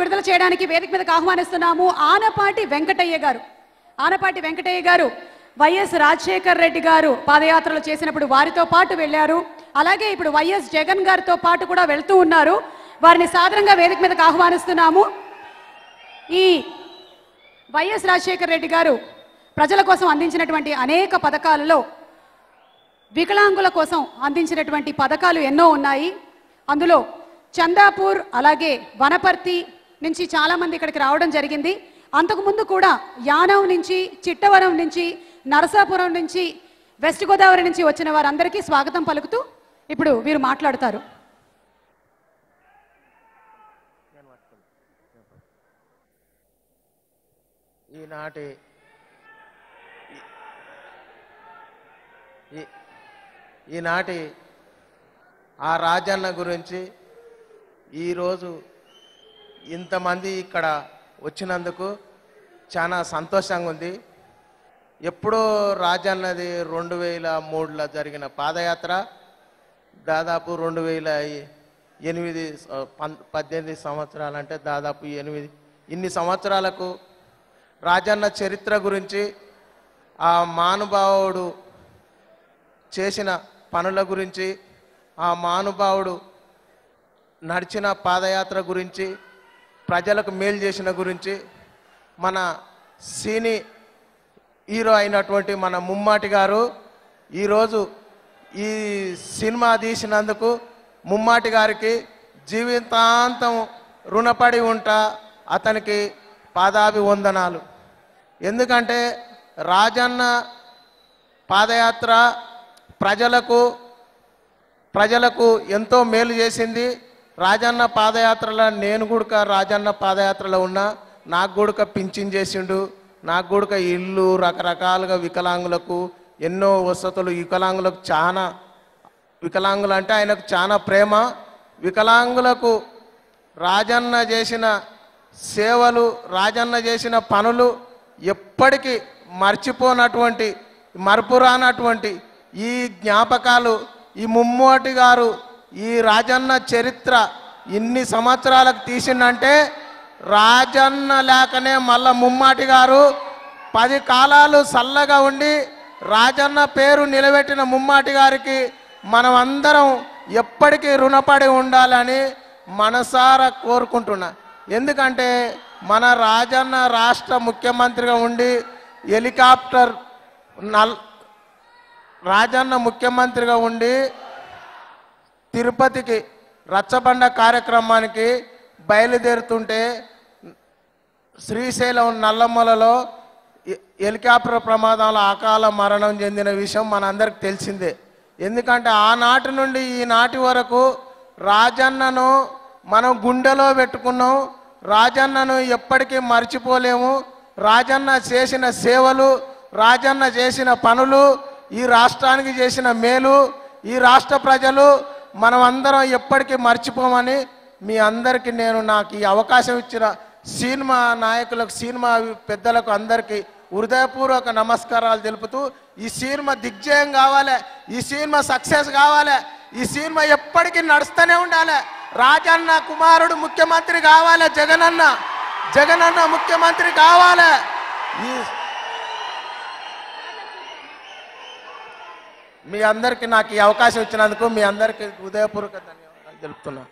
విడుదల చేయడానికి వేదిక మీదకి ఆహ్వానిస్తున్నాము ఆనపాటి వెంకటయ్య గారు వైఎస్ రాజశేఖర్ రెడ్డి గారు పాదయాత్రలు చేసినప్పుడు వారితో పాటు వెళ్ళారు. అలాగే ఇప్పుడు వైఎస్ జగన్ గారితో పాటు కూడా వెళ్తూ ఉన్నారు. వారిని సాదరంగా వేదిక మీదకి ఆహ్వానిస్తున్నాము. ఈ వైఎస్ రాజశేఖర్ రెడ్డి గారు ప్రజల కోసం అందించినటువంటి అనేక పథకాలలో వికలాంగుల కోసం అందించినటువంటి పథకాలు ఎన్నో ఉన్నాయి. అందులో చందాపూర్ అలాగే వనపర్తి నుంచి చాలామంది ఇక్కడికి రావడం జరిగింది. అంతకుముందు కూడా యానం నుంచి, చిట్టవరం నుంచి, నరసాపురం నుంచి, వెస్ట్ గోదావరి నుంచి వచ్చిన వారందరికీ స్వాగతం పలుకుతూ ఇప్పుడు వీరు మాట్లాడతారు. ఈనాటి ఆ రాజన్న గురించి ఈరోజు ఇంతమంది ఇక్కడ వచ్చినందుకు చాలా సంతోషంగా ఉంది. ఎప్పుడో రాజన్నది 2003లో జరిగిన పాదయాత్ర దాదాపు 2018 సంవత్సరాలంటే దాదాపు 8 ఇన్ని సంవత్సరాలకు రాజన్న చరిత్ర గురించి, ఆ మహానుభావుడు చేసిన పనుల గురించి, ఆ మహానుభావుడు నడిచిన పాదయాత్ర గురించి, ప్రజలకు మేలు చేసిన గురించి, మన సినీ హీరో అయినటువంటి మన ముమ్మాటి గారు ఈరోజు ఈ సినిమా తీసినందుకు ముమ్మాటి గారికి జీవితాంతం రుణపడి ఉంటా. అతనికి పాదాభివందనాలు. ఎందుకంటే రాజన్న పాదయాత్ర ప్రజలకు ఎంతో మేలు చేసింది. రాజన్న పాదయాత్రలో నేను కూడా రాజన్న పాదయాత్రలో ఉన్నా. నాకు కూడా పింఛన్ చేసిండు. నాకు కూడా ఇల్లు రకరకాలుగా వికలాంగులకు ఎన్నో వసతులు, వికలాంగులు అంటే ఆయనకు చాలా ప్రేమ. వికలాంగులకు రాజన్న చేసిన సేవలు, రాజన్న చేసిన పనులు ఎప్పటికీ మరపురానటువంటి ఈ జ్ఞాపకాలు ఈ ముమ్మోటి గారు ఈ రాజన్న చరిత్ర ఇన్ని సంవత్సరాలకు తీసిందంటే రాజన్న లేకనే మళ్ళా ముమ్మాటి గారు 10 కాలాలు చల్లగా ఉండి రాజన్న పేరు నిలబెట్టిన ముమ్మాటి గారికి మనం అందరం ఎప్పటికీ రుణపడి ఉండాలని మనసారా కోరుకుంటున్నా. ఎందుకంటే మన రాజన్న రాష్ట్ర ముఖ్యమంత్రిగా ఉండి రాజన్న ముఖ్యమంత్రిగా ఉండి తిరుపతికి రచ్చబండ కార్యక్రమానికి బయలుదేరుతుంటే శ్రీశైలం నల్లమ్మలలో హెలికాప్టర్ ప్రమాదంలో అకాల మరణం చెందిన విషయం మనందరికి తెలిసిందే. ఎందుకంటే ఆనాటి నుండి ఈనాటి వరకు రాజన్నను మనం గుండెలో పెట్టుకున్నాం. రాజన్నను ఎప్పటికీ మర్చిపోలేము. రాజన్న చేసిన సేవలు, రాజన్న చేసిన పనులు, ఈ రాష్ట్రానికి చేసిన మేలు, ఈ రాష్ట్ర ప్రజలు మనం అందరం ఎప్పటికీ మర్చిపోమని మీ అందరికీ నాకు ఈ అవకాశం ఇచ్చిన సినిమా నాయకులకు, సినిమా పెద్దలకు అందరికీ హృదయపూర్వక నమస్కారాలు తెలుపుతూ ఈ సినిమా దిగ్జయం కావాలి, ఈ సినిమా సక్సెస్ కావాలి, ఈ సినిమా ఎప్పటికీ నడుస్తూనే ఉండాలి. రాజన్న కుమారుడు ముఖ్యమంత్రి కావాలి, జగనన్న ముఖ్యమంత్రి కావాలి. మీ అందరికీ నాకు ఈ అవకాశం ఇచ్చినందుకు మీ అందరికీ హృదయపూర్వక ధన్యవాదాలు తెలుపుతున్నా.